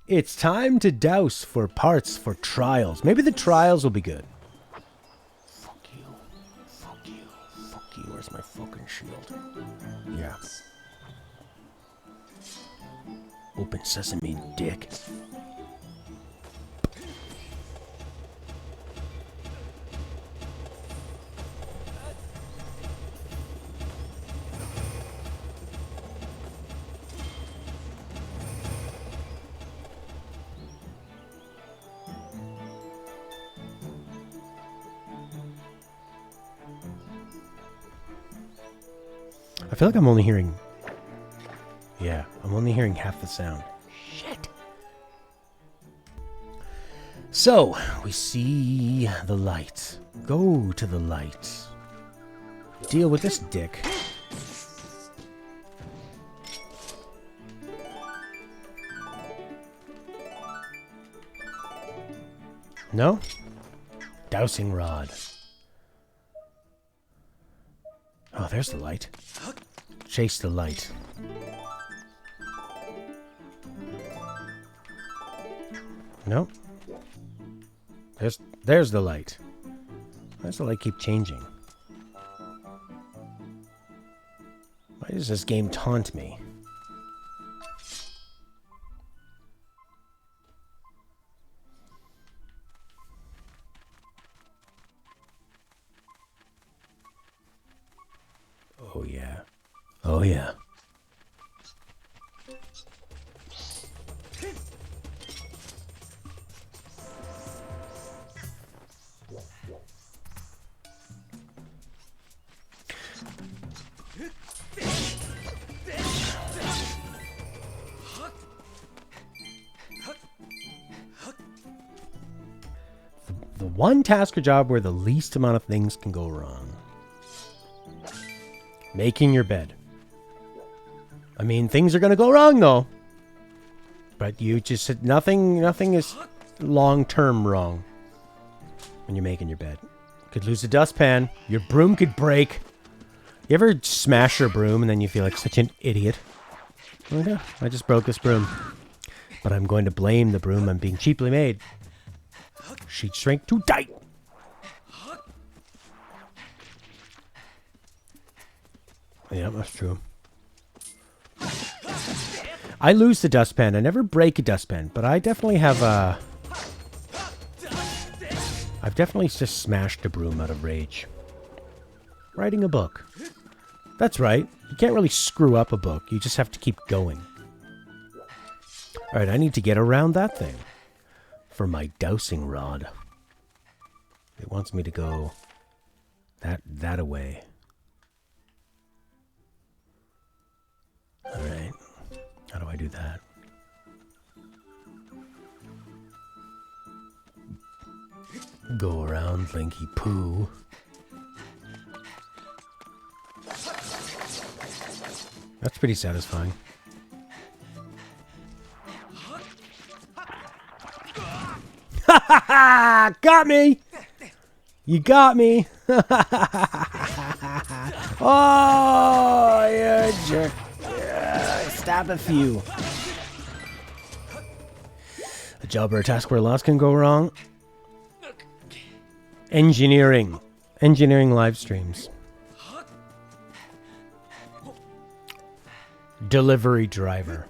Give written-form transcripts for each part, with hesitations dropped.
It's time to douse for parts for trials. Maybe the trials will be good. Fuck you. Fuck you. Fuck you. Where's my fucking shield? Yeah. Open sesame, dick. I feel like I'm only hearing... Yeah, I'm only hearing half the sound. Shit. So, we see the light. Go to the light. Deal with this dick. No? Dowsing rod. Oh, there's the light. Chase the light. No. There's the light. Why does the light keep changing? Why does this game taunt me? Oh yeah. Oh yeah. The one task or job where the least amount of things can go wrong. Making your bed. I mean, things are going to go wrong, though. But you just said nothing is long-term wrong when you're making your bed. Could lose a dustpan. Your broom could break. You ever smash your broom and then you feel like such an idiot? Oh, no, I just broke this broom. But I'm going to blame the broom on being cheaply made. Sheet shrink too tight. Yeah, that's true. I lose the dustpan. I never break a dustpan, but I definitely have I've definitely just smashed a broom out of rage. Writing a book. That's right. You can't really screw up a book. You just have to keep going. Alright, I need to get around that thing. For my dowsing rod. It wants me to go that away. Alright. How do I do that? Go around Linky Poo. That's pretty satisfying. Ha ha ha! Got me! You got me! Oh, you jerk. Stab a few. A job or a task where lots can go wrong. Engineering. Engineering live streams. Delivery driver.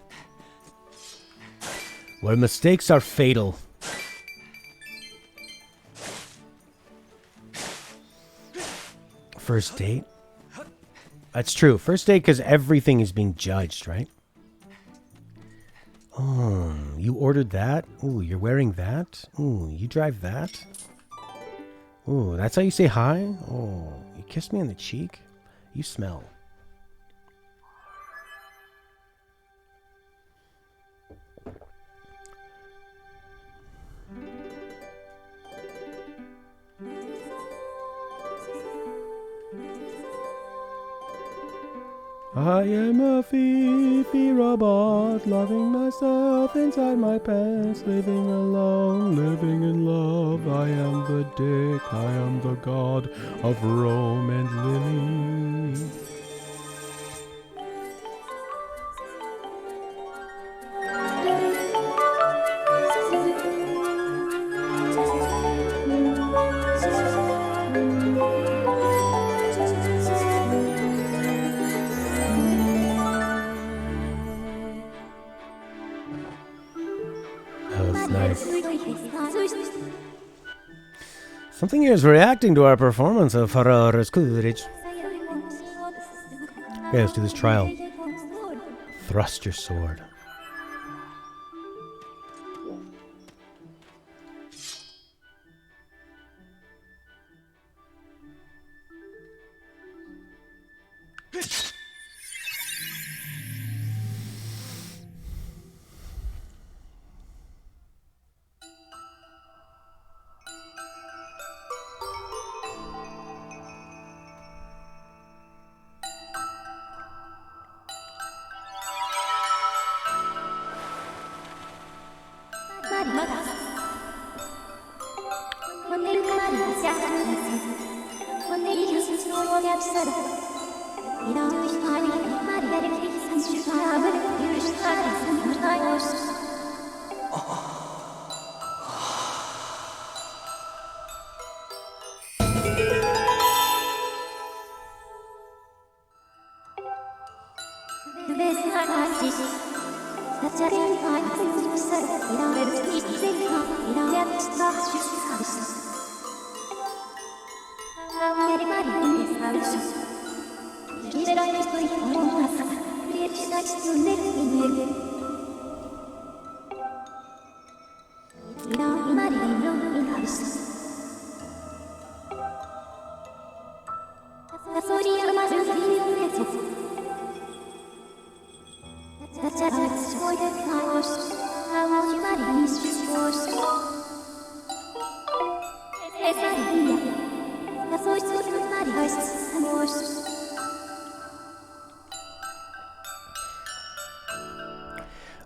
Where mistakes are fatal. First date? That's true. First date because everything is being judged, right? Oh, you ordered that? Ooh, you're wearing that? Ooh, you drive that? Ooh, that's how you say hi? Oh, you kissed me on the cheek? You smell. I am a Fifi robot, loving myself inside my pants, living alone, living in love. I am the dick, I am the god of Rome and Lily. Nice. Something here is reacting to our performance of Harara's courage. Okay, let's do this trial. Thrust your sword.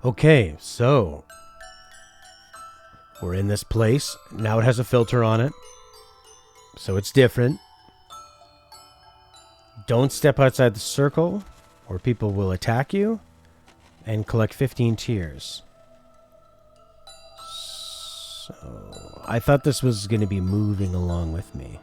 Okay, so we're in this place. Now it has a filter on it, so it's different. Don't step outside the circle or people will attack you, and collect 15 tears. So I thought this was going to be moving along with me.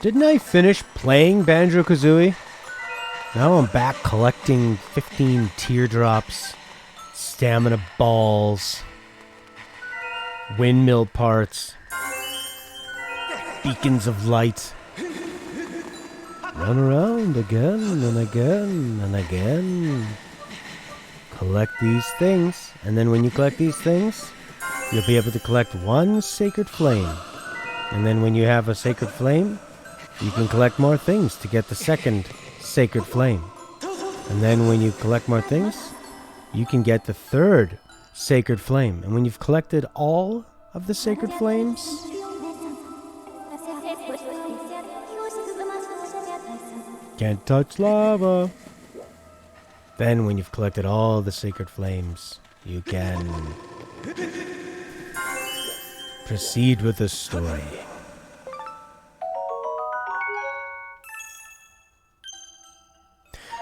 Didn't I finish playing Banjo-Kazooie? Now I'm back collecting 15 teardrops, stamina balls, windmill parts, beacons of light. Run around again and again and again. Collect these things, and then when you collect these things, you'll be able to collect one sacred flame. And then when you have a sacred flame, you can collect more things to get the second sacred flame. And then when you collect more things, you can get the third sacred flame. And when you've collected all of the sacred flames, can't touch lava. Then when you've collected all the sacred flames, you can proceed with the story.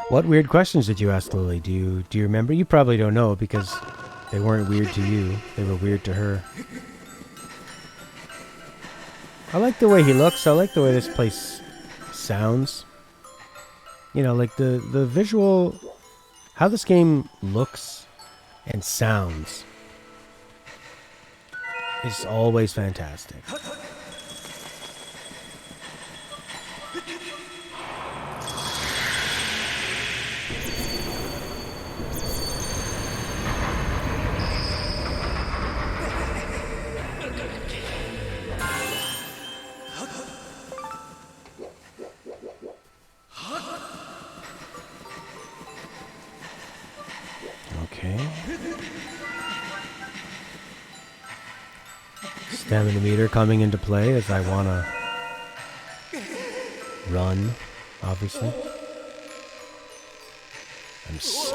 What weird questions did you ask Lily? Do you remember? You probably don't know because they weren't weird to you. They were weird to her. I like the way he looks. I like the way this place sounds. You know, like the visual, how this game looks and sounds is always fantastic. Stamina meter coming into play as I want to run, obviously.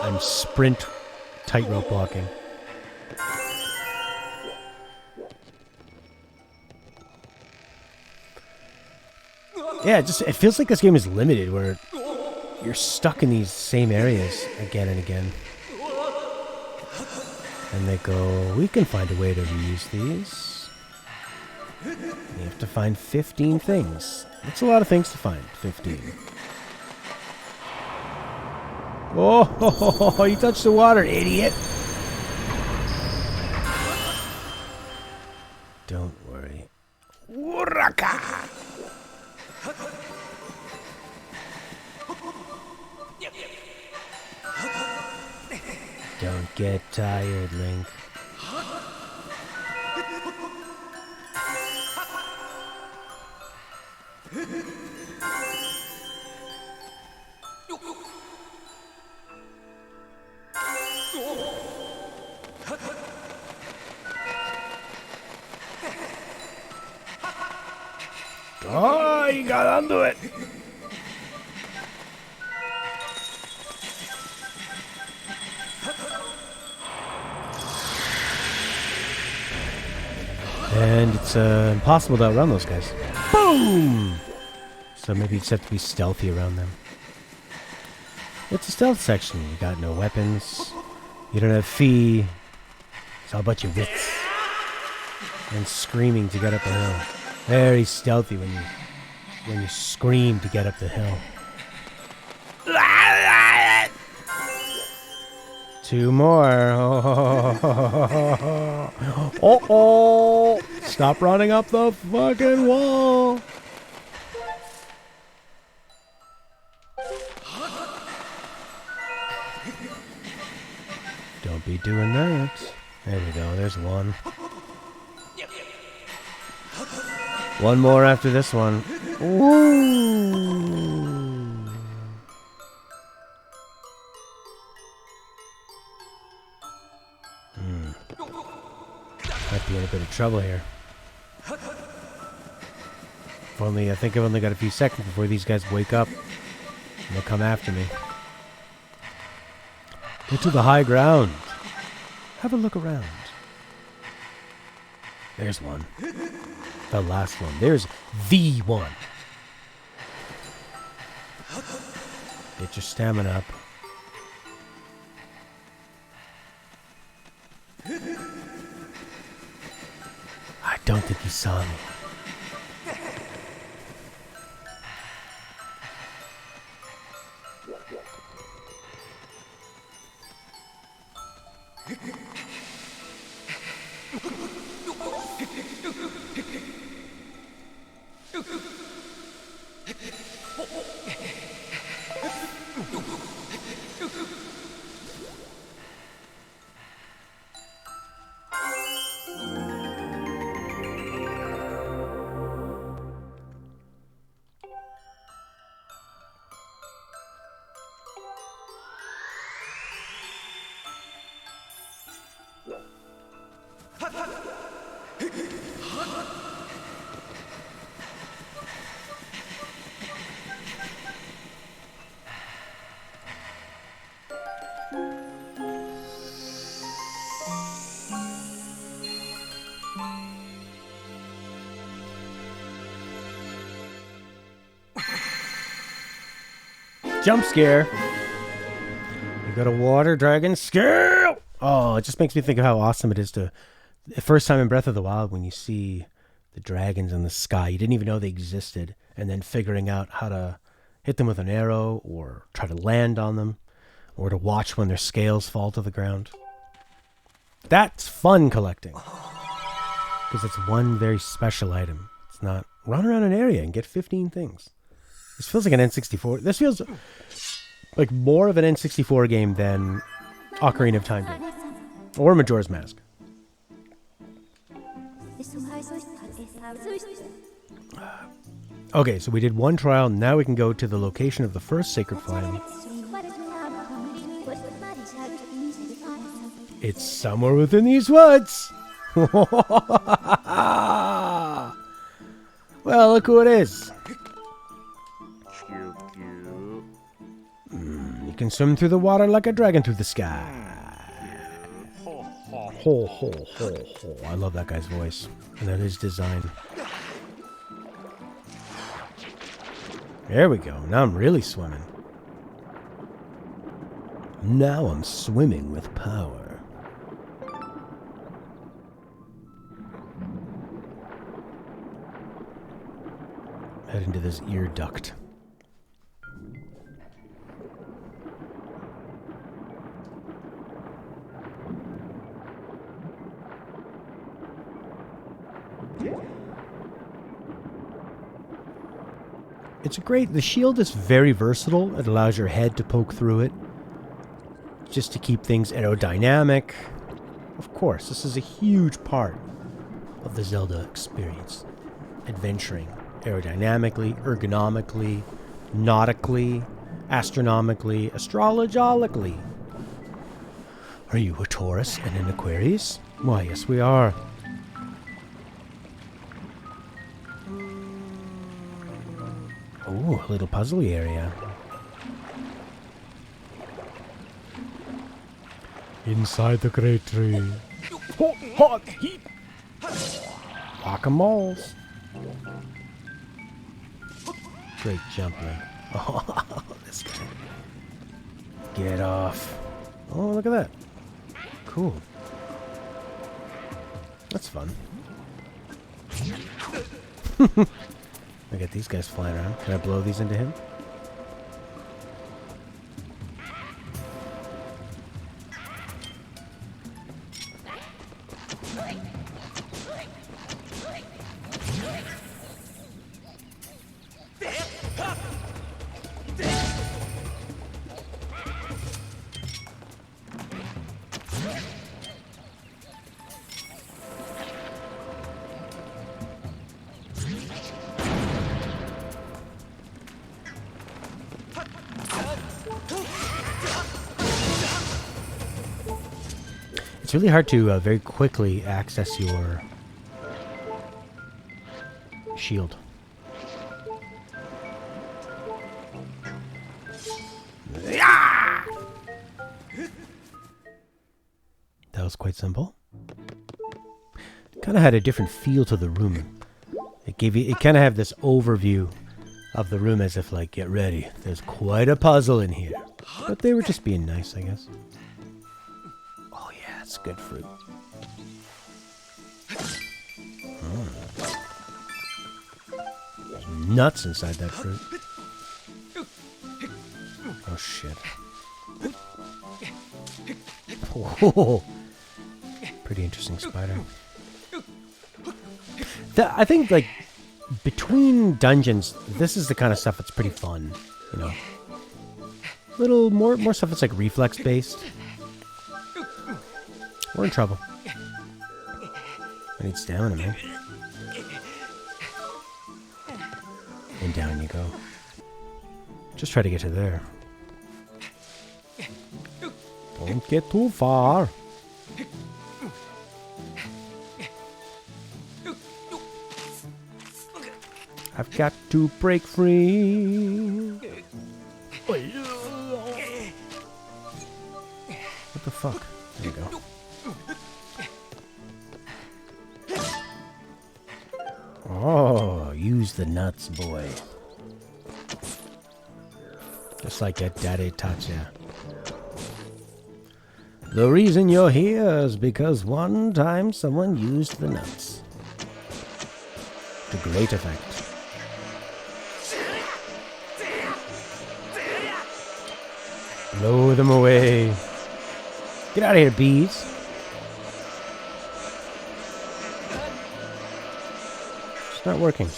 I'm sprint tightrope walking. Yeah, it feels like this game is limited, where you're stuck in these same areas again and again. And they go, we can find a way to reuse these. You have to find 15 things. That's a lot of things to find, 15. Oh, you touched the water, idiot. Don't worry. Uraka! Don't get tired, Link. Oh, you got onto it. And it's impossible to outrun those guys. Boom! So maybe you just have to be stealthy around them. It's a stealth section. You got no weapons. You don't have fee. It's all about your wits. And screaming to get up the hill. Very stealthy when you scream to get up the hill. Two more. Oh. Stop running up the fucking wall. Don't be doing that. There we go. There's one. One more after this one. Ooh. Might be in a bit of trouble here. If only, I think I've only got a few seconds before these guys wake up. And they'll come after me. Get to the high ground. Have a look around. There's one. The last one. There's the one. Get your stamina up. I don't think he saw me. Jump scare. You got a water dragon scare. Oh, it just makes me think of how awesome it is to the first time in Breath of the Wild when you see the dragons in the sky. You didn't even know they existed, and then figuring out how to hit them with an arrow or try to land on them or to watch when their scales fall to the ground. That's fun collecting because it's one very special item. It's not run around an area and get 15 things. This feels like an N64. This feels like more of an N64 game than Ocarina of Time did. Or Majora's Mask. Okay, so we did one trial. Now we can go to the location of the first sacred flame. It's somewhere within these woods. Well, look who it is. You can swim through the water like a dragon through the sky. Ho, ho, ho, ho. I love that guy's voice. And then his design. There we go. Now I'm really swimming. Now I'm swimming with power. Head into this ear duct. The shield is very versatile. It allows your head to poke through it, just to keep things aerodynamic. Of course, this is a huge part of the Zelda experience. Adventuring aerodynamically, ergonomically, nautically, astronomically, astrologically. Are you a Taurus and an Aquarius? Why, yes we are. Ooh, a little puzzly area. Inside the great tree. Whack-a-moles. Great jumping. Oh, this guy. Get off. Oh, look at that. Cool. That's fun. Look at these guys flying around. Can I blow these into him? It's really hard to very quickly access your shield. That was quite simple. Kind of had a different feel to the room. It kind of had this overview of the room as if like, get ready, there's quite a puzzle in here. But they were just being nice, I guess. That's good fruit. There's nuts inside that fruit. Oh shit. Oh, pretty interesting spider. I think like between dungeons, this is the kind of stuff that's pretty fun, you know. Little more stuff that's like reflex based. We're in trouble. I need stamina, man. And down you go. Just try to get to there. Don't get too far. I've got to break free. What the fuck? There you go. Oh, use the nuts, boy. Just like that daddy taught ya. The reason you're here is because one time someone used the nuts. To great effect. Blow them away. Get out of here, bees. It's not working.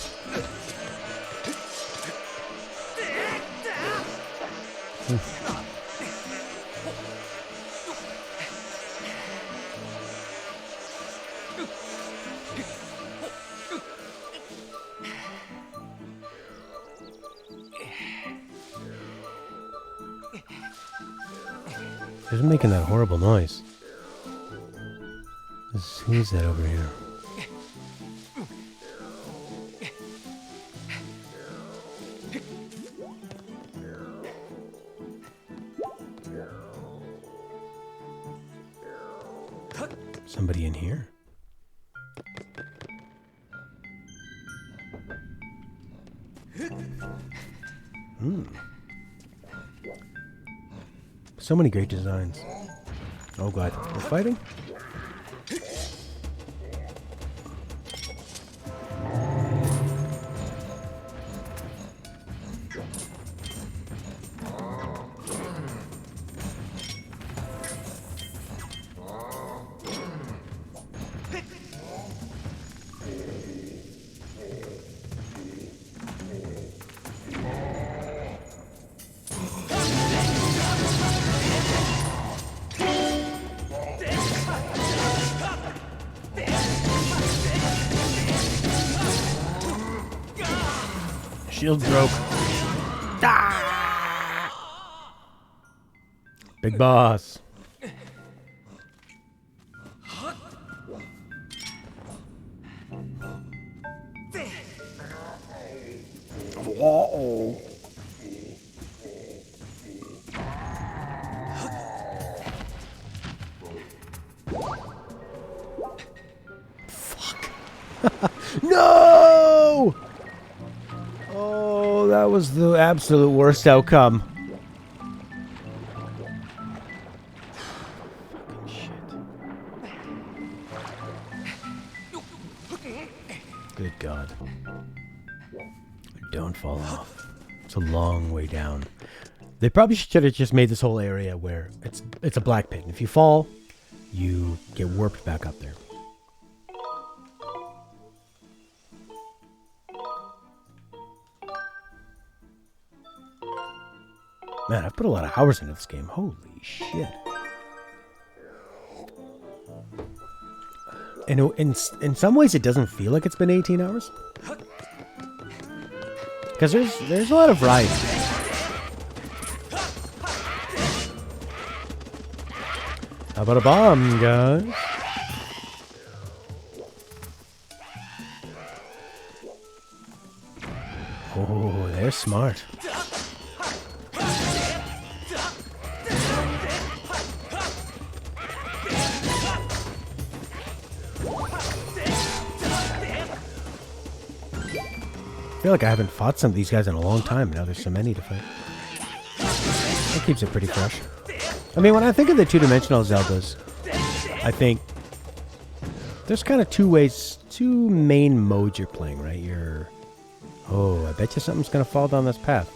Who's making that horrible noise? Who's that over here? Somebody in here? So many great designs. Oh god, we're fighting? Shield broke. Ah! Big boss. Whoa. Fuck. No! Oh, that was the absolute worst outcome. Fucking shit. Good God. Don't fall off. It's a long way down. They probably should have just made this whole area where it's a black pit. And if you fall, you get warped back up there. Man, I've put a lot of hours into this game. Holy shit. And in some ways, it doesn't feel like it's been 18 hours. Because there's a lot of variety. How about a bomb, guys? Oh, they're smart. I feel like I haven't fought some of these guys in a long time. Now there's so many to fight. That keeps it pretty fresh. I mean, when I think of the two-dimensional Zeldas, I think there's kind of two main modes you're playing, right? Oh, I bet you something's going to fall down this path.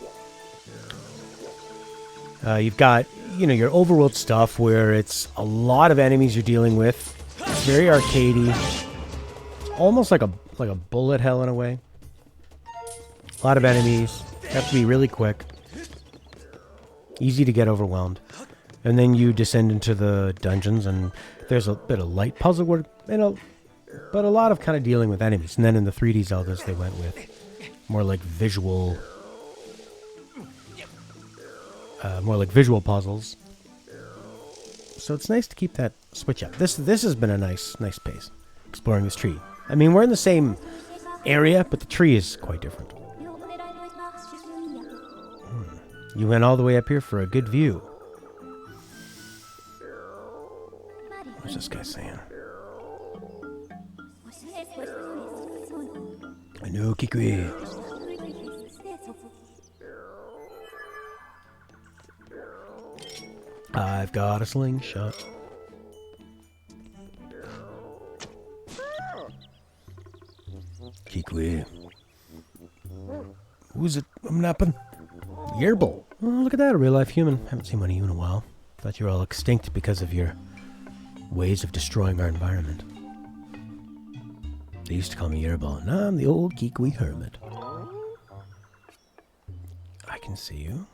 You've got, your overworld stuff where it's a lot of enemies you're dealing with. It's very arcadey. It's almost like a bullet hell in a way. A lot of enemies. You have to be really quick. Easy to get overwhelmed. And then you descend into the dungeons, and there's a bit of light puzzle work, but a lot of kind of dealing with enemies. And then in the 3D Zeldas, they went with more like visual puzzles. So it's nice to keep that switch up. This has been a nice pace, exploring this tree. I mean, we're in the same area, but the tree is quite different. You went all the way up here for a good view. What's this guy saying? I know, Kikui. I've got a slingshot. Kikui. Who's it? I'm napping. Yerbil. Oh, look at that, a real-life human. Haven't seen one of you in a while. Thought you were all extinct because of your ways of destroying our environment. They used to call me Yerbil. Now I'm the old Kikui hermit. I can see you.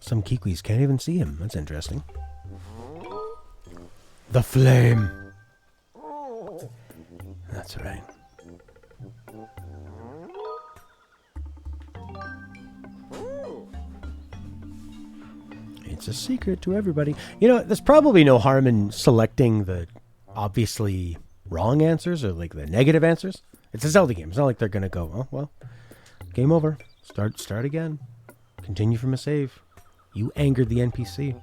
Some Kikuis can't even see him. That's interesting. The flame. That's right. It's a secret to everybody. There's probably no harm in selecting the obviously wrong answers or like the negative answers. It's a Zelda game. It's not like they're going to go, oh, well, game over. Start again. Continue from a save. You angered the NPC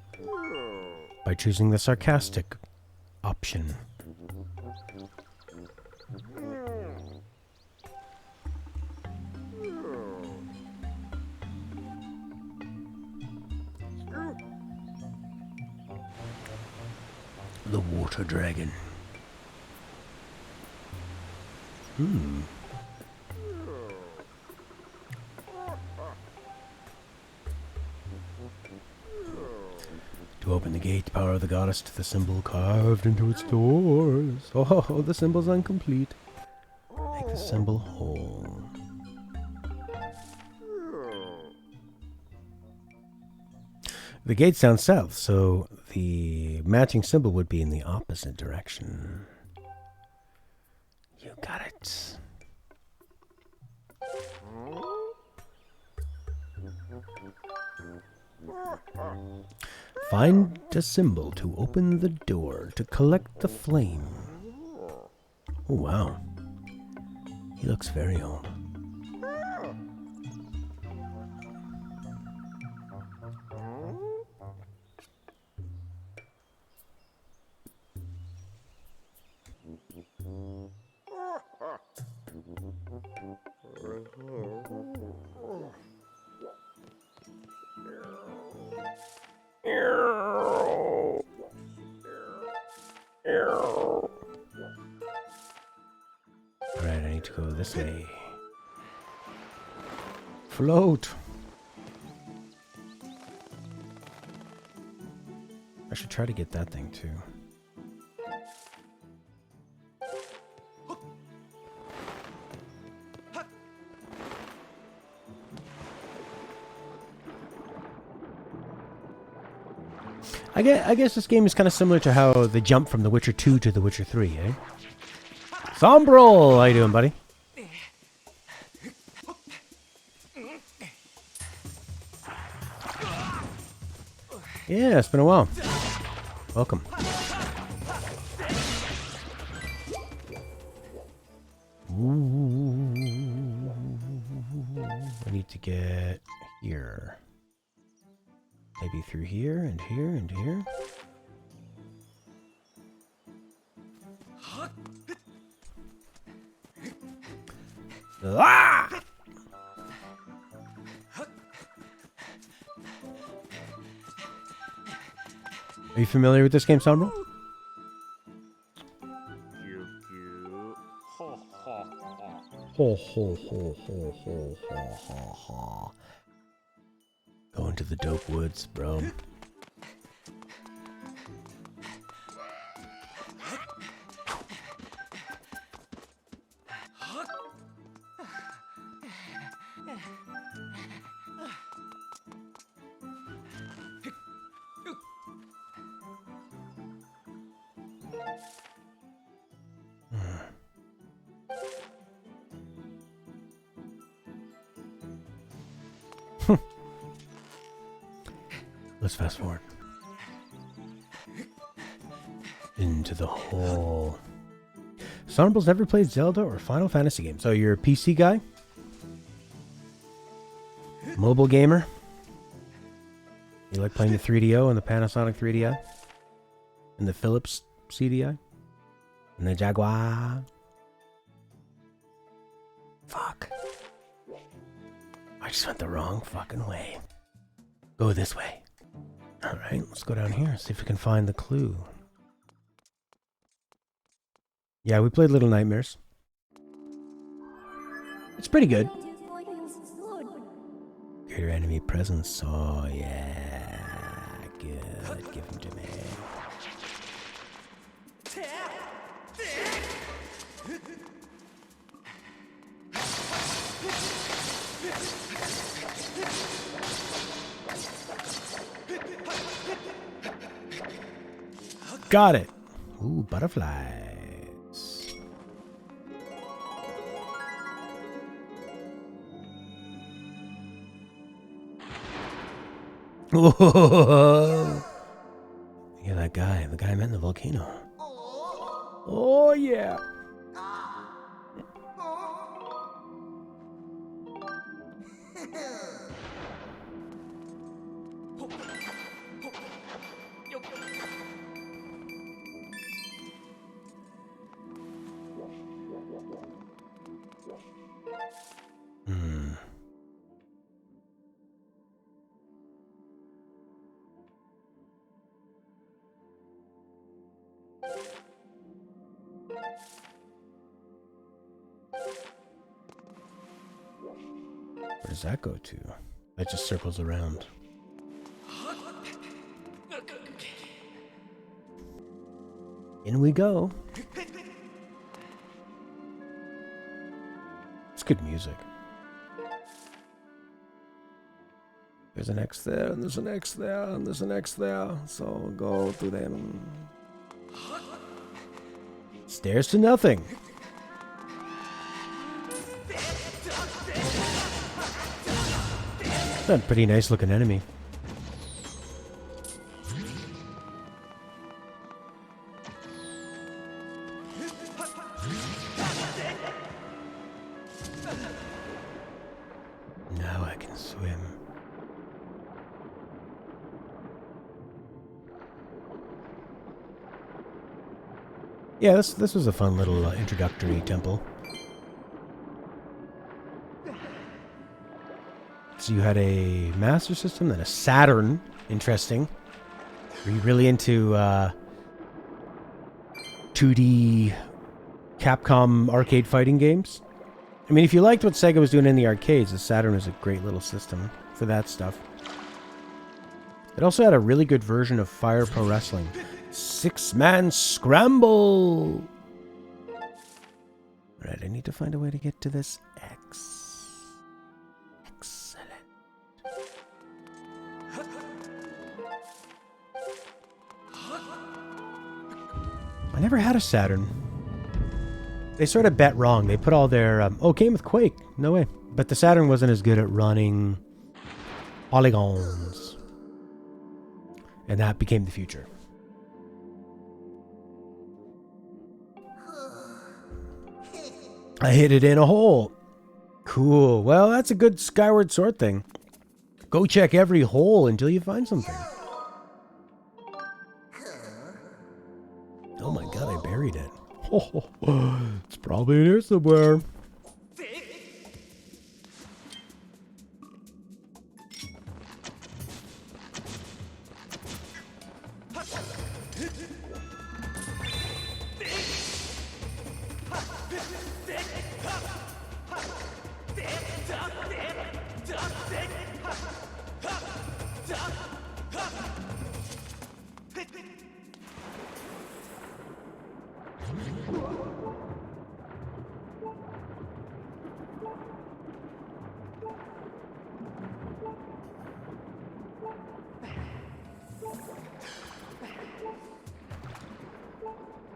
by choosing the sarcastic option. The water dragon. Hmm. To open the gate, power the goddess to the symbol carved into its doors. Oh, the symbol's incomplete. Make the symbol whole. The gate sounds south, so the matching symbol would be in the opposite direction. You got it. Find a symbol to open the door to collect the flame. Oh, wow. He looks very old. Alright, I need to go this way. Float! I should try to get that thing too. I guess this game is kind of similar to how they jump from The Witcher 2 to The Witcher 3, eh? Sombrel! How you doing, buddy? Yeah, it's been a while. Welcome. Ooh. I need to get here. Maybe through here and here and here. Ah! Are you familiar with this game, Sombro? Ho ho ho ho ho ho ho ho. Going to the dope woods, bro. Let's fast forward. Into the hole. Sonarbal's never played Zelda or Final Fantasy games. So you're a PC guy? Mobile gamer? You like playing the 3DO and the Panasonic 3DI? And the Philips CDI? And the Jaguar? Fuck. I just went the wrong fucking way. Go this way. Alright, let's go down here and see if we can find the clue. Yeah, we played Little Nightmares. It's pretty good. Greater enemy presence. Oh, yeah. Good. Give him to me. Got it. Ooh, butterflies. Whoa. Yeah, that guy. The guy I met in the volcano. Oh, yeah. Where does that go to? That just circles around. In we go. It's good music. There's an X there, and there's an X there, and there's an X there. So go to them. Stairs to nothing. That's a pretty nice looking enemy. Now I can swim. Yeah, this was a fun little introductory temple. So you had a Master System, then a Saturn. Interesting. Were you really into 2D Capcom arcade fighting games? I mean, if you liked what Sega was doing in the arcades, the Saturn was a great little system for that stuff. It also had a really good version of Fire Pro Wrestling. 6-man scramble! Alright, I need to find a way to get to this X. Excellent. I never had a Saturn. They sort of bet wrong. They put all their... oh, it came with Quake. No way. But the Saturn wasn't as good at running polygons. And that became the future. I hit it in a hole. Cool. Well, that's a good Skyward Sword thing. Go check every hole until you find something. Oh my god, I buried it. Oh, it's probably in here somewhere.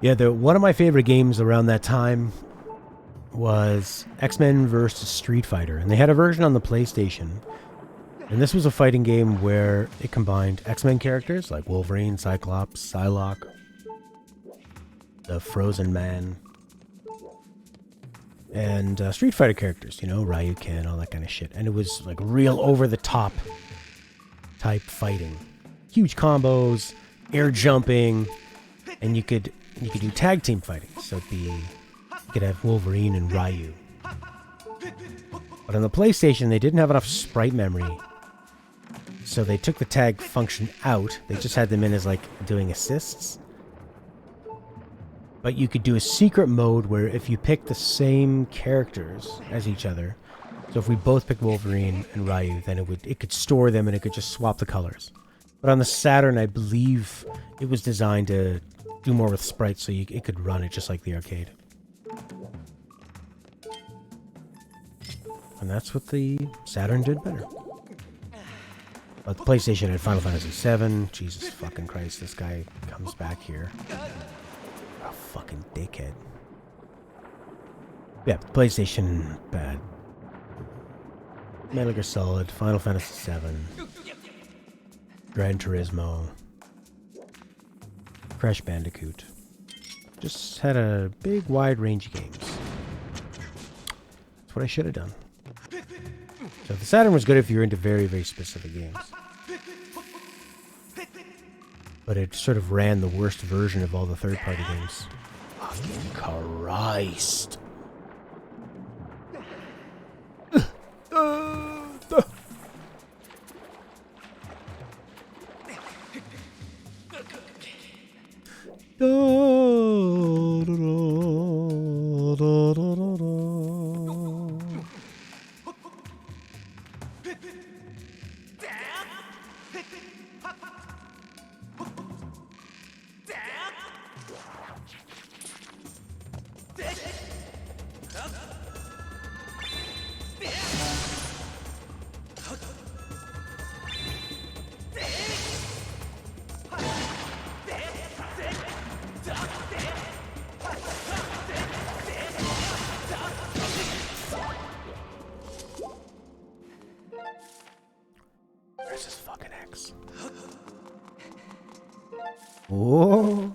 Yeah, one of my favorite games around that time was X-Men vs. Street Fighter, and they had a version on the PlayStation. And this was a fighting game where it combined X-Men characters like Wolverine, Cyclops, Psylocke, the Frozen Man, and Street Fighter characters, you know, Ryu, Ken, all that kind of shit. And it was like real over-the-top type fighting. Huge combos, air jumping, and you could do tag team fighting. So you could have Wolverine and Ryu. But on the PlayStation, they didn't have enough sprite memory. So they took the tag function out. They just had them in as like doing assists. But you could do a secret mode where if you pick the same characters as each other, so if we both picked Wolverine and Ryu, then it could store them and it could just swap the colors. But on the Saturn, I believe it was designed to do more with sprites, so it could run it just like the arcade. And that's what the Saturn did better. But the PlayStation had Final Fantasy VII. Jesus fucking Christ, this guy comes back here. What a fucking dickhead. Yeah, PlayStation, bad. Metal Gear Solid, Final Fantasy VII, Gran Turismo, Crash Bandicoot. Just had a big, wide range of games. That's what I should have done. So the Saturn was good if you're into very, very specific games. But it sort of ran the worst version of all the third-party games. Fucking Christ. Oh.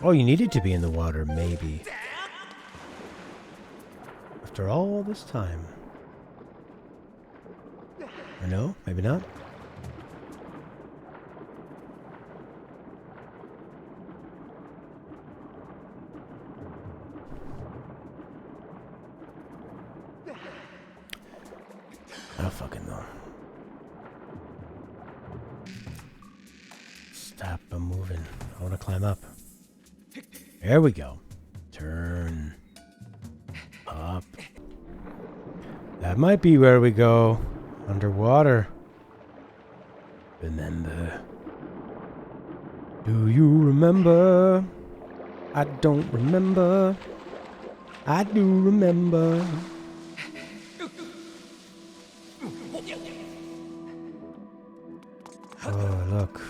Oh, you needed to be in the water, maybe. After all this time. Or no? Maybe not? I don't fucking know. Stop, I'm moving. I want to climb up. There we go. Turn. Up. That might be where we go. Underwater. Remember. Do you remember? I don't remember. I do remember. Oh, look.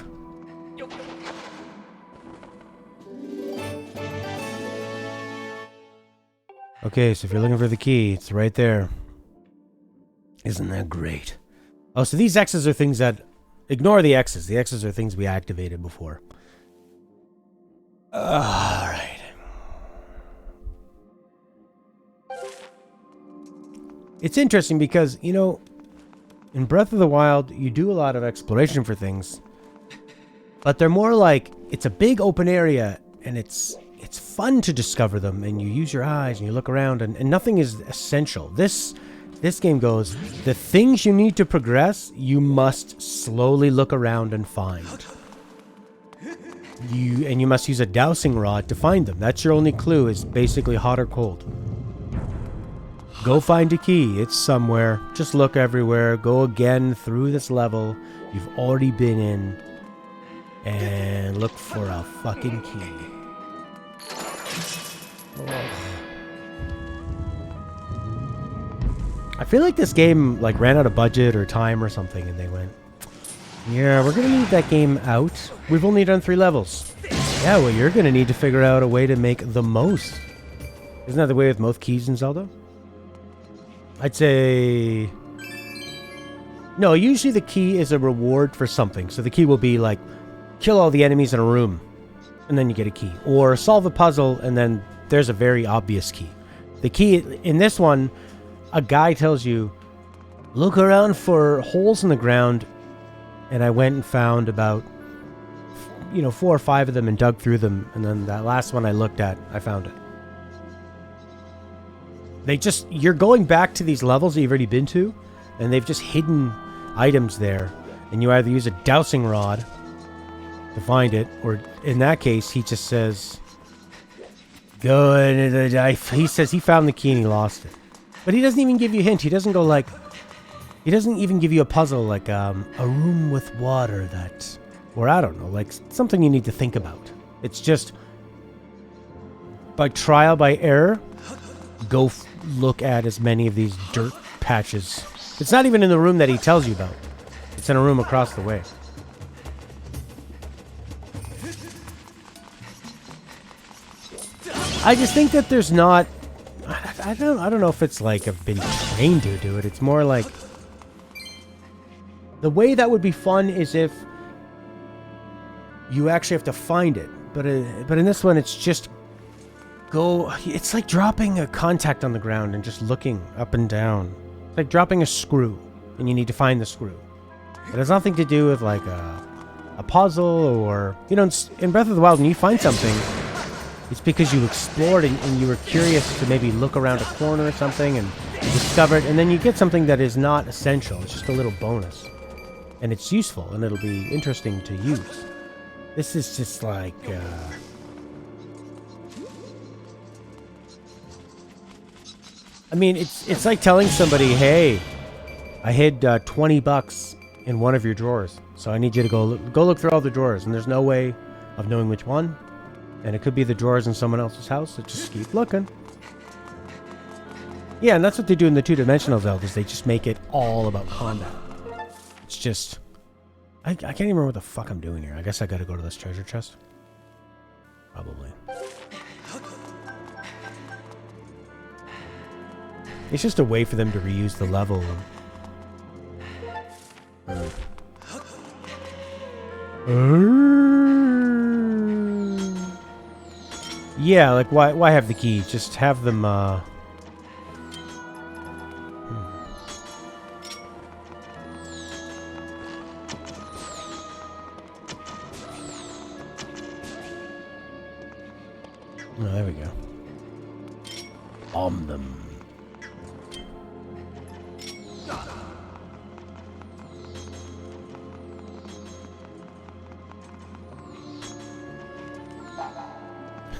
Okay, so if you're looking for the key, it's right there. Isn't that great? Oh, so these X's are things that... Ignore the X's. The X's are things we activated before. Alright. It's interesting because, you know, in Breath of the Wild, you do a lot of exploration for things. But they're more like, it's a big open area, and it's fun to discover them, and you use your eyes, and you look around, and nothing is essential. This game goes, the things you need to progress, you must slowly look around and find. You must use a dowsing rod to find them. That's your only clue, is basically hot or cold. Go find a key. It's somewhere. Just look everywhere. Go again through this level you've already been in. And look for a fucking key. Oh. I feel like this game like ran out of budget or time or something, and they went, yeah, we're gonna need that game out. We've only done 3 levels. Yeah, well, you're gonna need to figure out a way to make the most. Isn't that the way with most keys in Zelda? I'd say... No, usually the key is a reward for something. So the key will be like, kill all the enemies in a room, and then you get a key. Or solve a puzzle, and then there's a very obvious key. The key, in this one, a guy tells you, look around for holes in the ground, and I went and found about, 4 or 5 of them and dug through them, and then that last one I looked at, I found it. You're going back to these levels that you've already been to, and they've just hidden items there, and you either use a dowsing rod to find it, or in that case, he just says, go, and he says he found the key and he lost it. But he doesn't even give you a hint. He doesn't go like, he doesn't even give you a puzzle like a room with water that, or I don't know, like something you need to think about. It's just, by trial, by error, go look at as many of these dirt patches. It's not even in the room that he tells you about. It's in a room across the way. I just think that there's not... I don't know if it's like I've been trained to do it. It's more like... The way that would be fun is if you actually have to find it. But in this one, it's just... It's like dropping a contact on the ground and just looking up and down. It's like dropping a screw, and you need to find the screw. It has nothing to do with like a puzzle or... You know, in Breath of the Wild, when you find something... It's because you explored and you were curious to maybe look around a corner or something and discover it, and then you get something that is not essential. It's just a little bonus. And it's useful, and it'll be interesting to use. This is just like... I mean, it's like telling somebody, hey, I hid $20 in one of your drawers, so I need you to go look through all the drawers, and there's no way of knowing which one. And it could be the drawers in someone else's house, so just keep looking. Yeah, and that's what they do in the two-dimensional Zeldas. They just make it all about combat. It's just... I can't even remember what the fuck I'm doing here. I guess I gotta go to this treasure chest. Probably. It's just a way for them to reuse the level. Yeah, like why have the key? Just have them Oh, there we go. Bomb them.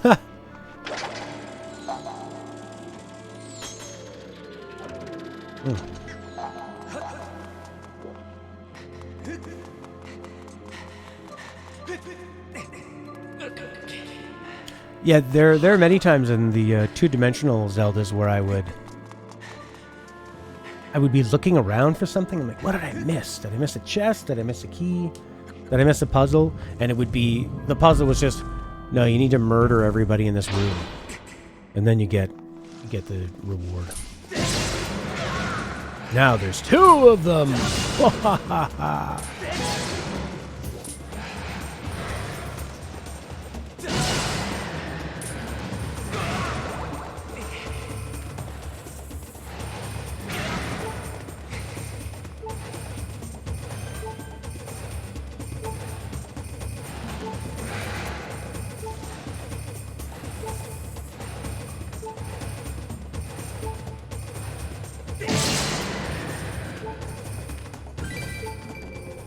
Ha! Yeah, there are many times in the two-dimensional Zeldas where I would be looking around for something. I'm like, what did I miss? Did I miss a chest? Did I miss a key? Did I miss a puzzle? And it would be, the puzzle was just, no, you need to murder everybody in this room. And then you get the reward. Now there's 2 of them!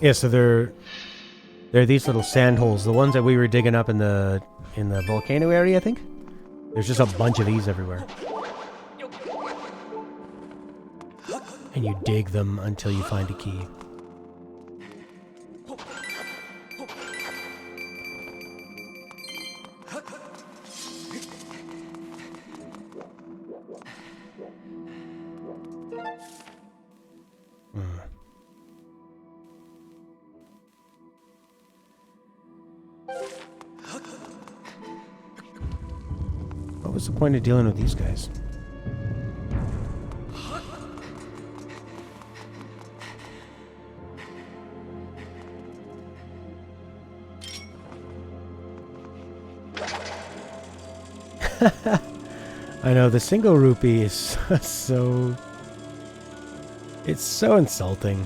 Yeah, so they're these little sand holes, the ones that we were digging up in the volcano area, I think. There's just a bunch of these everywhere. And you dig them until you find a key. What's the point of dealing with these guys? I know, the single rupee is so... It's so insulting.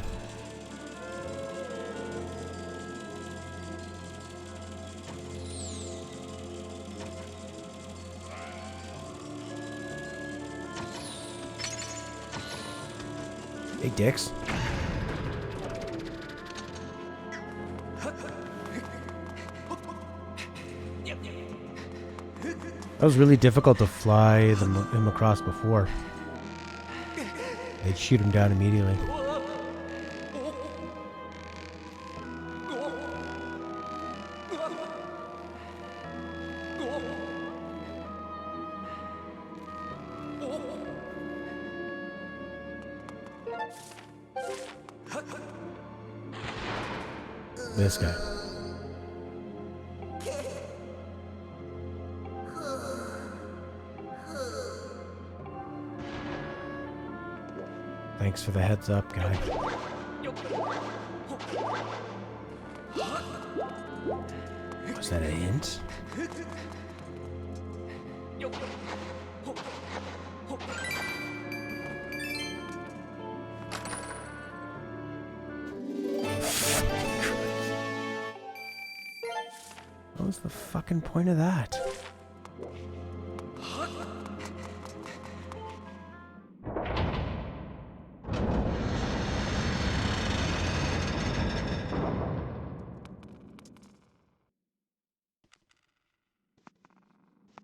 Hey, dicks. That was really difficult to fly them across before. They'd shoot him down immediately. This guy. Thanks for the heads up, guy. Was that a hint? What was the fucking point of that?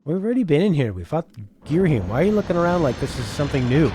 We've already been in here. We fought Girhim. Why are you looking around like this is something new?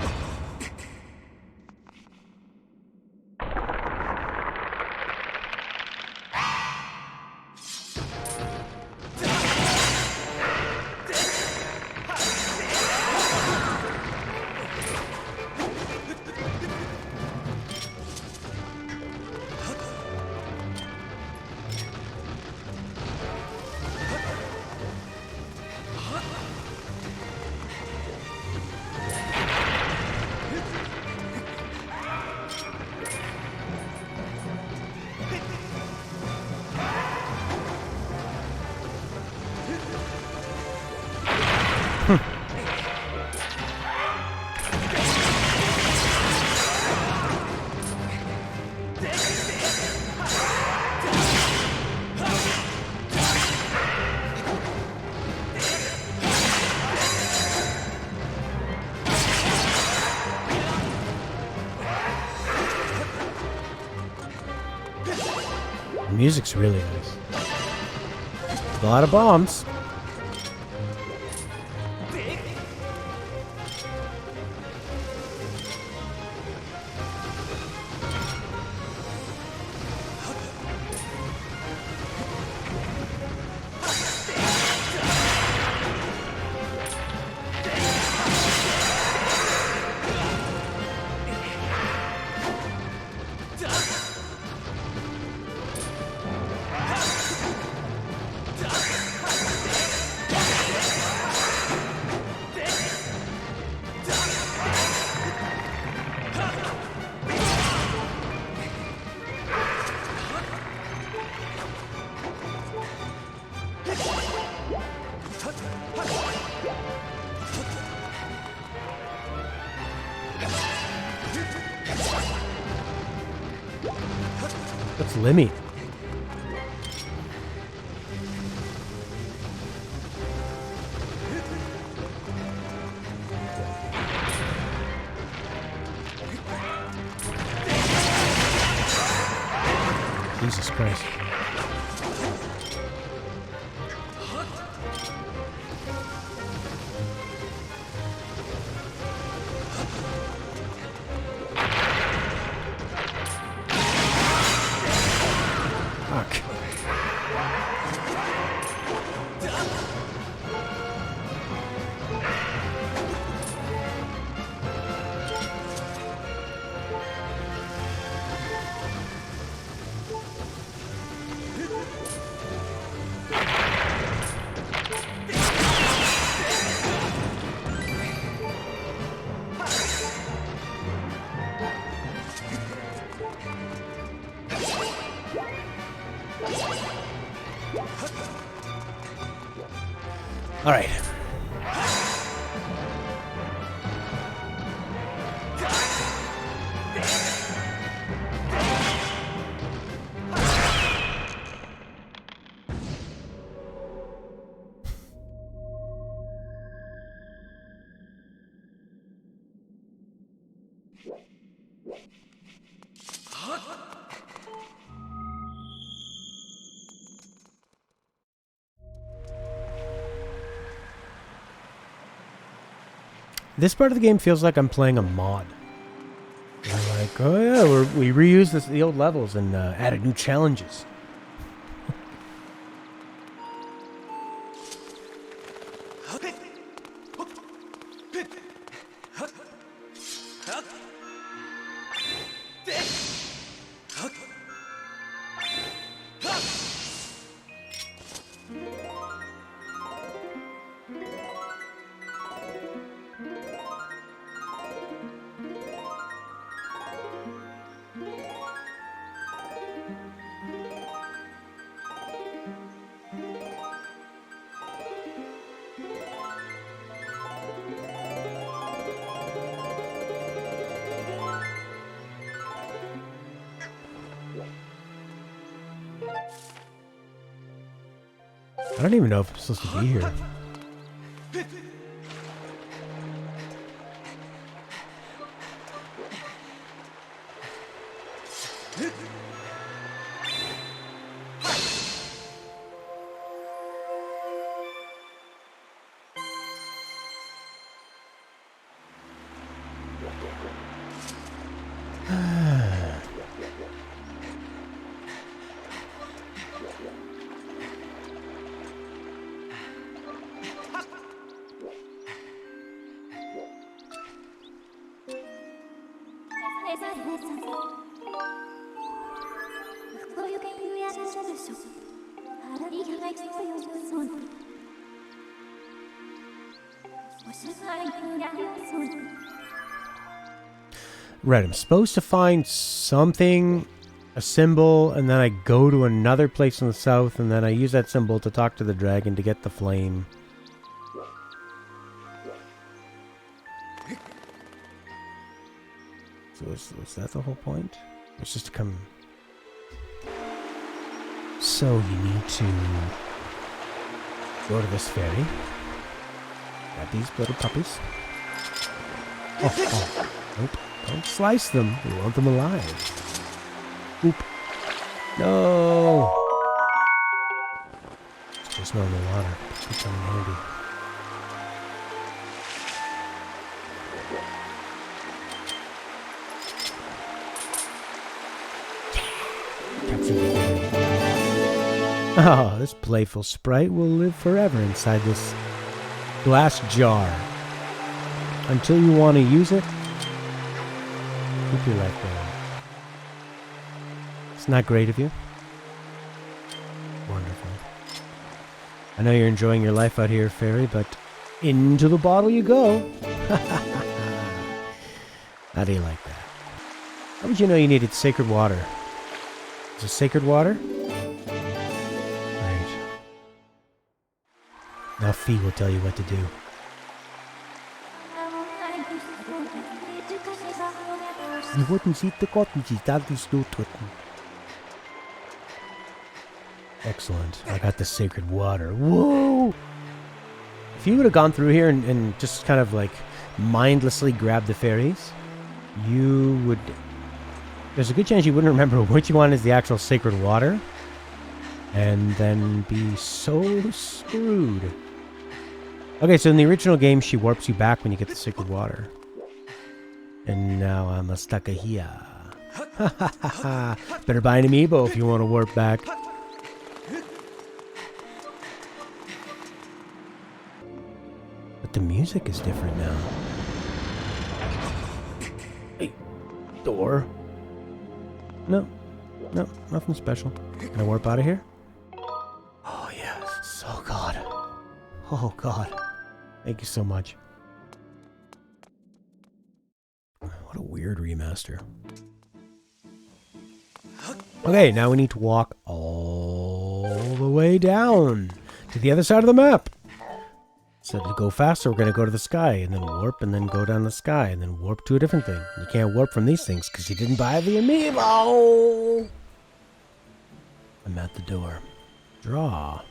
music's really nice. A lot of bombs. That's Lemmy. Jesus Christ. Fuck. All right. This part of the game feels like I'm playing a mod. We're like, oh yeah, we reused the old levels and added new challenges. I don't even know if I'm supposed to be here. Right, I'm supposed to find something, a symbol, and then I go to another place in the south, and then I use that symbol to talk to the dragon to get the flame. So is that the whole point? It's just to come... So you need to go to this ferry. Grab these little puppies. Oh, nope. Don't slice them. We want them alive. Oop. No! It's just normal water. It's coming handy. Oh, this playful sprite will live forever inside this glass jar. Until you want to use it, keep your life going. It's not great of you. Wonderful. I know you're enjoying your life out here, fairy, but into the bottle you go. How do you like that? How would you know you needed sacred water? Is it sacred water? Right. Now Fee will tell you what to do. You wouldn't see the cotton, that is no cotton. Excellent. I got the sacred water. Whoa! If you would have gone through here and just kind of like mindlessly grabbed the fairies, you would... There's a good chance you wouldn't remember which one is the actual sacred water, and then be so screwed. Okay, so in the original game, she warps you back when you get the sacred water. And now I'm stuck here. Better buy an amiibo if you want to warp back. But the music is different now. Hey, door. No, nothing special. Can I warp out of here? Oh yes, oh god. Oh god. Thank you so much. What a weird remaster. Okay, now we need to walk all the way down to the other side of the map. So to go faster, we're going to go to the sky, and then warp, and then go down the sky, and then warp to a different thing. You can't warp from these things, because you didn't buy the amiibo! I'm at the door. Draw.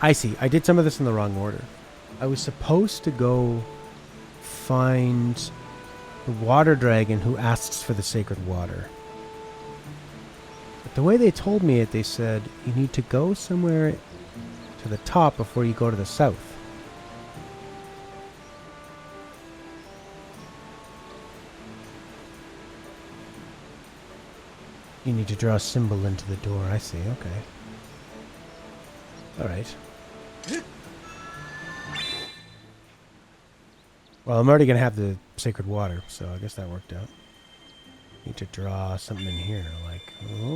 I see. I did some of this in the wrong order. I was supposed to go find the water dragon who asks for the sacred water. But the way they told me it, they said, you need to go somewhere to the top before you go to the south. You need to draw a symbol into the door. I see. Okay. All right. Well, I'm already going to have the sacred water, so I guess that worked out. Need to draw something in here, like... Oh.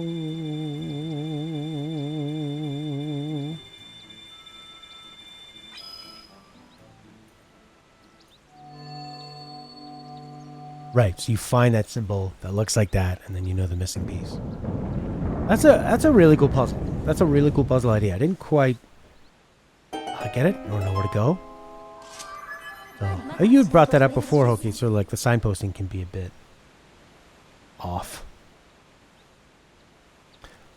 Right, so you find that symbol that looks like that, and then you know the missing piece. That's a really cool puzzle. That's a really cool puzzle idea. I didn't quite get it. I don't know where to go. So, you had brought that up before, Hoki, so like the signposting can be a bit off.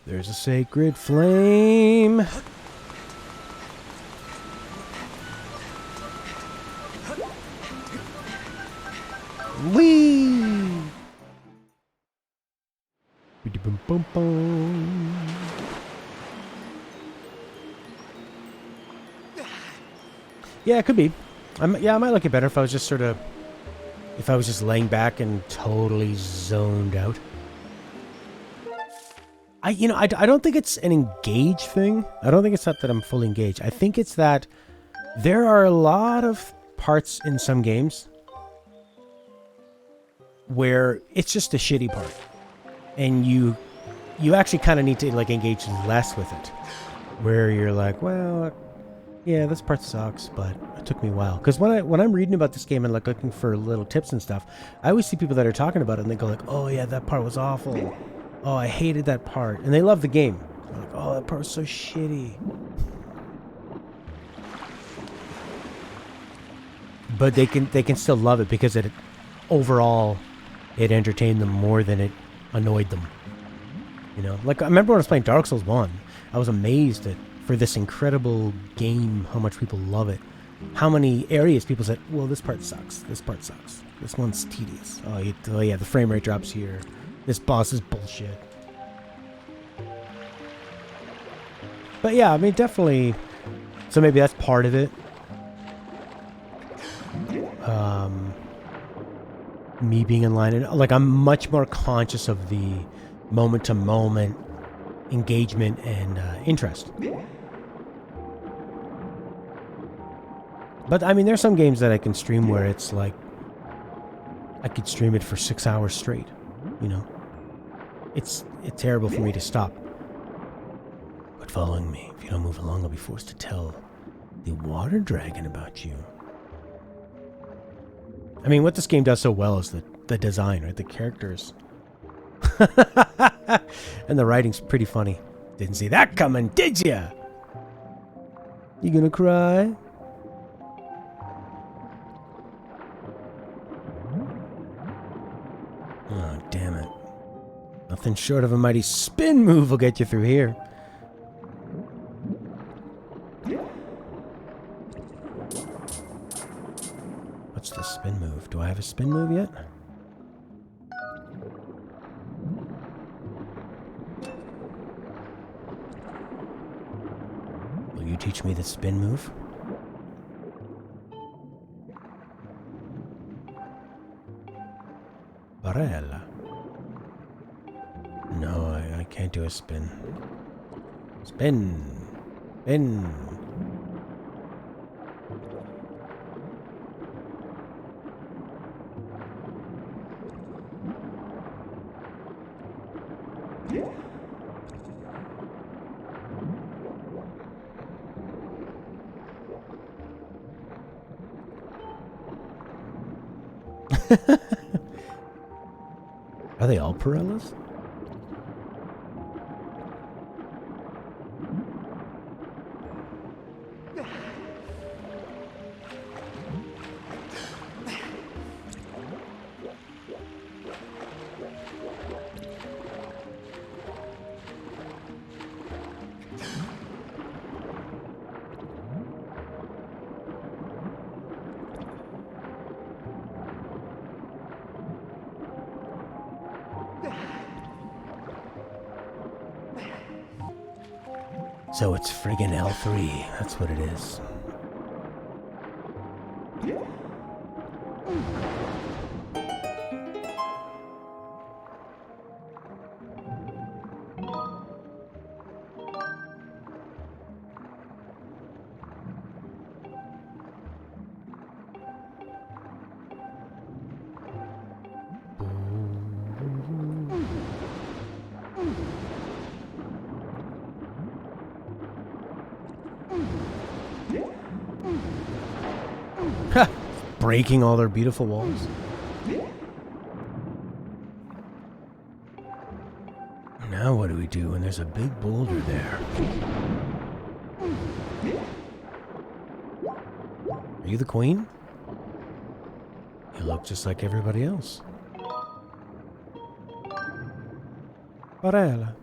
There's a sacred flame. Whee! Bum bum bum. Yeah, it could be. I might like it better if I was just sort of... If I was just laying back and totally zoned out. I don't think it's an engage thing. I don't think it's that I'm fully engaged. I think it's that there are a lot of parts in some games where it's just a shitty part. And you actually kind of need to like engage less with it. Where you're like, well... Yeah, this part sucks, but it took me a while. Because when I'm reading about this game and like looking for little tips and stuff, I always see people that are talking about it and they go like, oh yeah, that part was awful. Oh, I hated that part. And they love the game. They're like, oh, that part was so shitty. But they can still love it because it overall it entertained them more than it annoyed them. You know, like I remember when I was playing Dark Souls 1, I was amazed at, for this incredible game, how much people love it. How many areas people said, well, this part sucks, this part sucks, this one's tedious. Oh yeah, the frame rate drops here. This boss is bullshit. But yeah, I mean, definitely. So maybe that's part of it. Me being in line, and like I'm much more conscious of the moment-to-moment engagement and interest. But I mean, there's some games that I can stream where it's like I could stream it for 6 hours straight. You know, it's terrible for me to stop. But following me, if you don't move along, I'll be forced to tell the water dragon about you. I mean, what this game does so well is the design, right? The characters. And the writing's pretty funny. Didn't see that coming, did ya? You gonna cry? Oh, damn it. Nothing short of a mighty spin move will get you through here. What's the spin move? Do I have a spin move yet? Will you teach me the spin move? Barella. No, I can't do a spin. Spin. Spin. Are they all Pirellas? So it's friggin' L3. That's what it is. Breaking all their beautiful walls. Now what do we do when there's a big boulder there? Are you the queen? You look just like everybody else. Barella.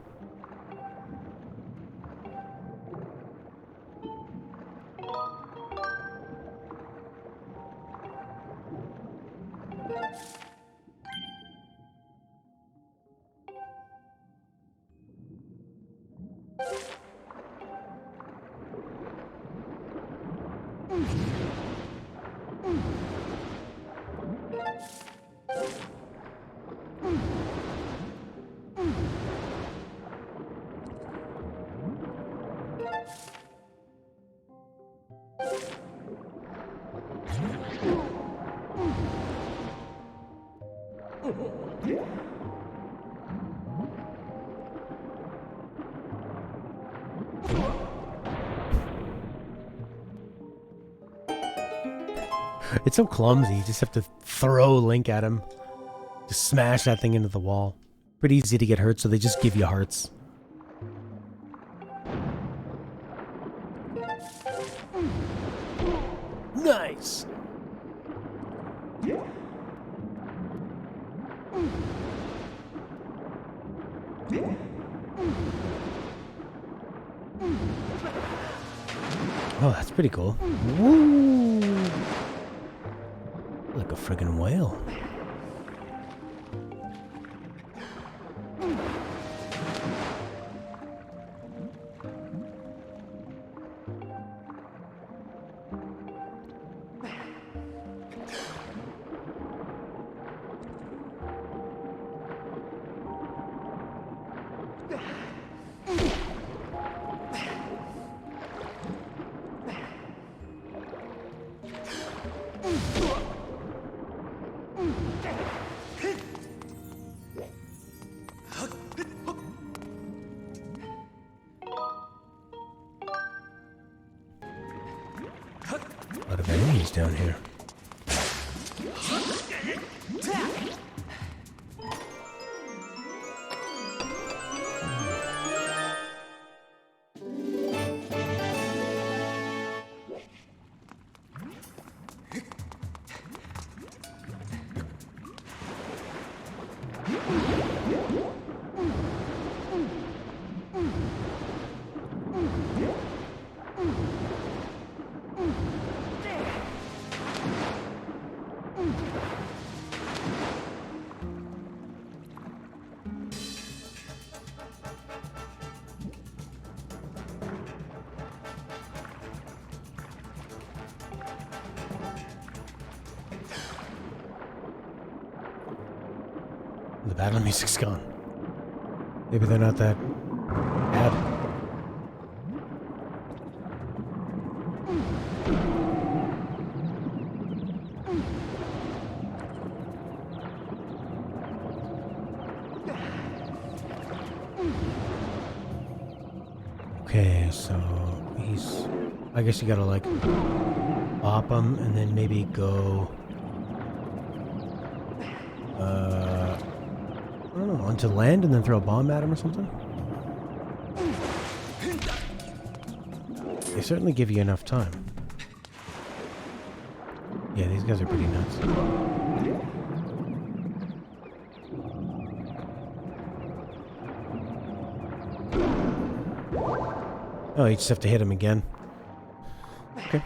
It's so clumsy. You just have to throw Link at him. Just smash that thing into the wall. Pretty easy to get hurt, so they just give you hearts. Nice! Oh, that's pretty cool. Woo! Like a friggin' whale. A lot of enemies down here. The battle music's gone. Maybe they're not that bad. Okay, so he's... I guess you gotta like bop him and then maybe go... I don't know, onto land and then throw a bomb at him or something? They certainly give you enough time. Yeah, these guys are pretty nuts. Oh, you just have to hit him again. Okay.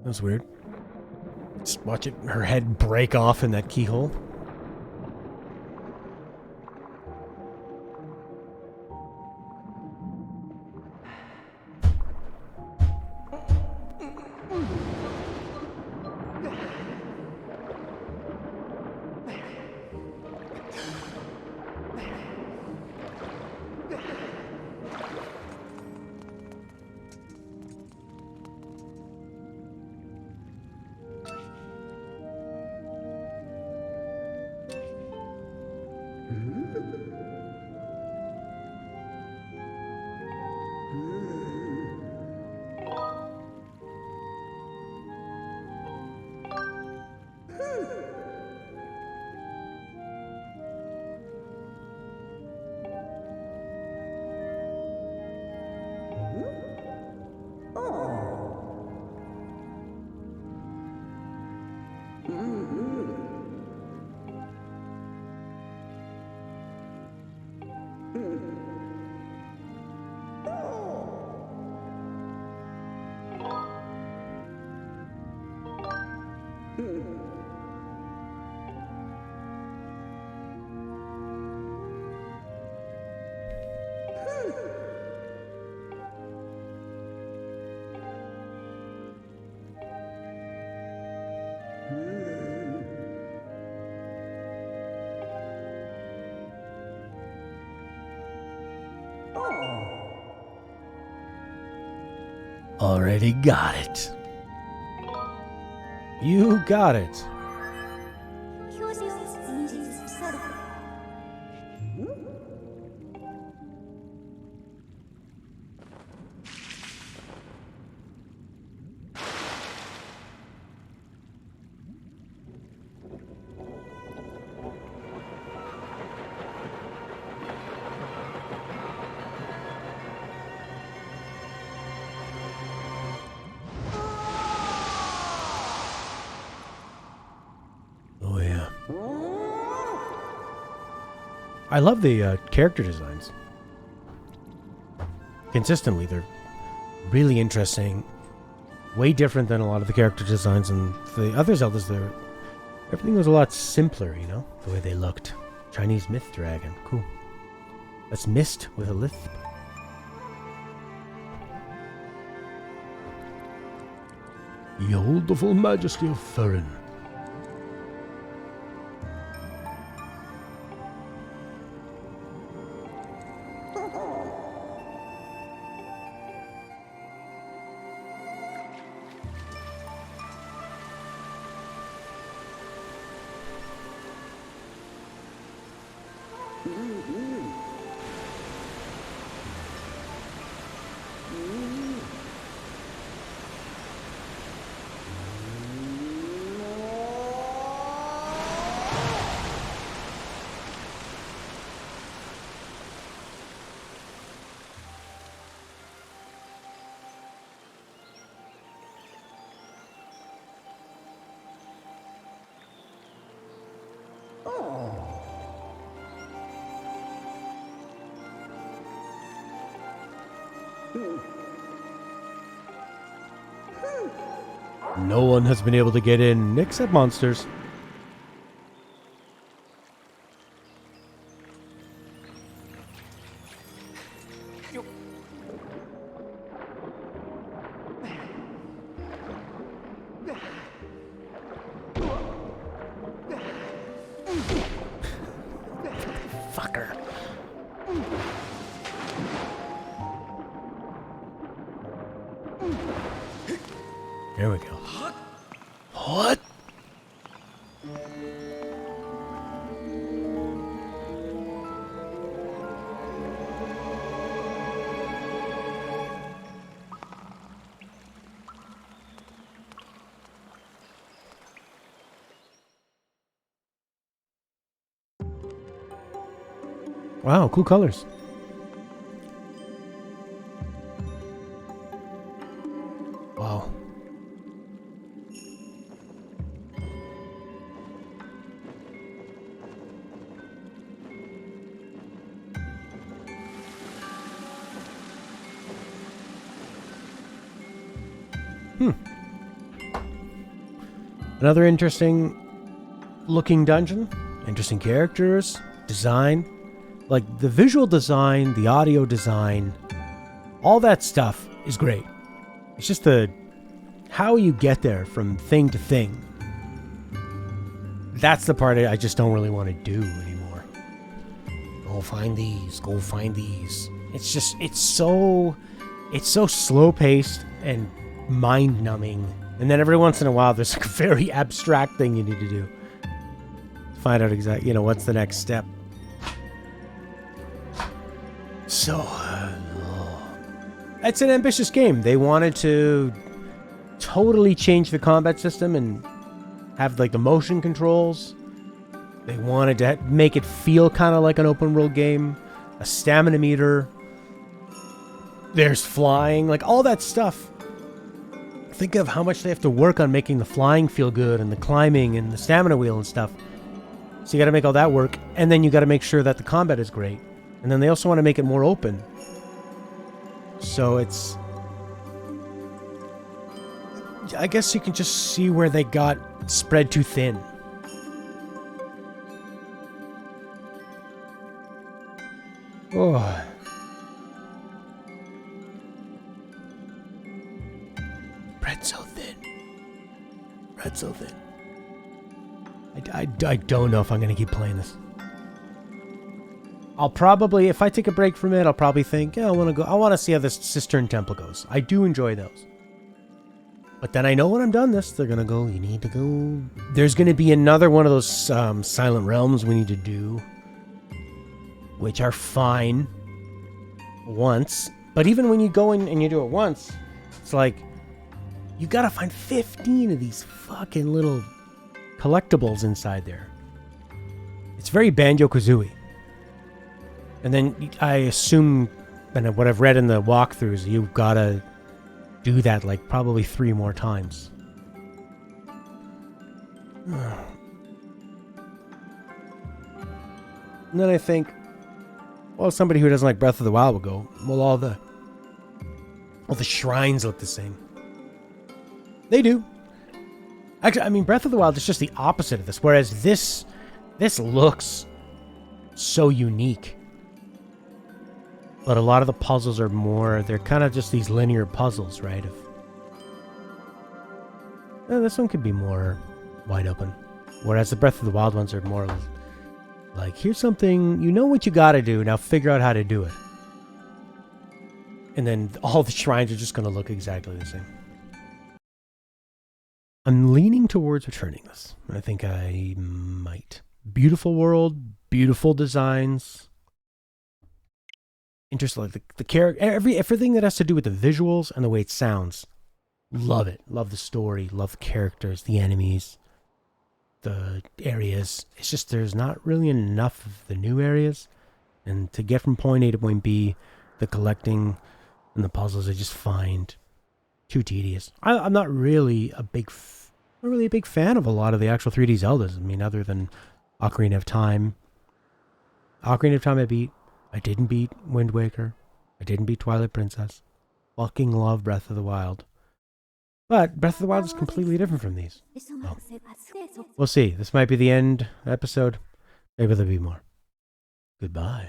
That was weird. Just watch it, her head break off in that keyhole. Already got it. You got it. Oh yeah. I love the character designs. Consistently, they're really interesting. Way different than a lot of the character designs in the other Zeldas. Everything was a lot simpler, you know, the way they looked. Chinese myth dragon, cool. That's mist with a lisp. Behold the full majesty of Pâtreron. No one has been able to get in except monsters. Fucker. There we go. What? Wow, cool colors. Wow. Another interesting looking dungeon. Interesting characters. Design. Like, the visual design, the audio design, all that stuff is great. It's just how you get there from thing to thing. That's the part I just don't really want to do anymore. Go find these. Go find these. It's just, it's so slow-paced and mind-numbing. And then every once in a while, there's like a very abstract thing you need to do. Find out exactly, you know, what's the next step. So, it's an ambitious game. They wanted to totally change the combat system and have like the motion controls. They wanted to make it feel kind of like an open world game. A stamina meter. There's flying, like all that stuff. Think of how much they have to work on making the flying feel good and the climbing and the stamina wheel and stuff. So you got to make all that work, and then you got to make sure that the combat is great. And then they also want to make it more open. So it's... I guess you can just see where they got spread too thin. Oh. Spread so thin. Spread so thin. I don't know if I'm going to keep playing this. I'll probably, if I take a break from it, I'll probably think, yeah, I want to see how this Cistern Temple goes. I do enjoy those. But then I know when I'm done this, they're gonna go, you need to go. There's gonna be another one of those Silent Realms we need to do, which are fine once. But even when you go in and you do it once, it's like, you gotta find 15 of these fucking little collectibles inside there. It's very Banjo-Kazooie. And then I assume, and what I've read in the walkthroughs, you've gotta do that like probably 3 more times. And then I think, well, somebody who doesn't like Breath of the Wild will go, well, all the shrines look the same. They do. Actually, I mean, Breath of the Wild is just the opposite of this, whereas this looks so unique. But a lot of the puzzles are more, they're kind of just these linear puzzles, right? This one could be more wide open. Whereas the Breath of the Wild ones are more like, here's something, you know what you gotta do, now figure out how to do it. And then all the shrines are just going to look exactly the same. I'm leaning towards returning this. I think I might. Beautiful world, beautiful designs. Interesting, like the character, everything that has to do with the visuals and the way it sounds. Love it. Love the story. Love the characters, the enemies, the areas. It's just there's not really enough of the new areas, and to get from point A to point B, the collecting and the puzzles I just find too tedious. I'm not really a big fan of a lot of the actual 3D Zeldas. I mean, other than Ocarina of Time. Ocarina of Time I beat. I didn't beat Wind Waker. I didn't beat Twilight Princess. Fucking love Breath of the Wild. But Breath of the Wild is completely different from these. Oh. We'll see. This might be the end episode. Maybe there'll be more. Goodbye.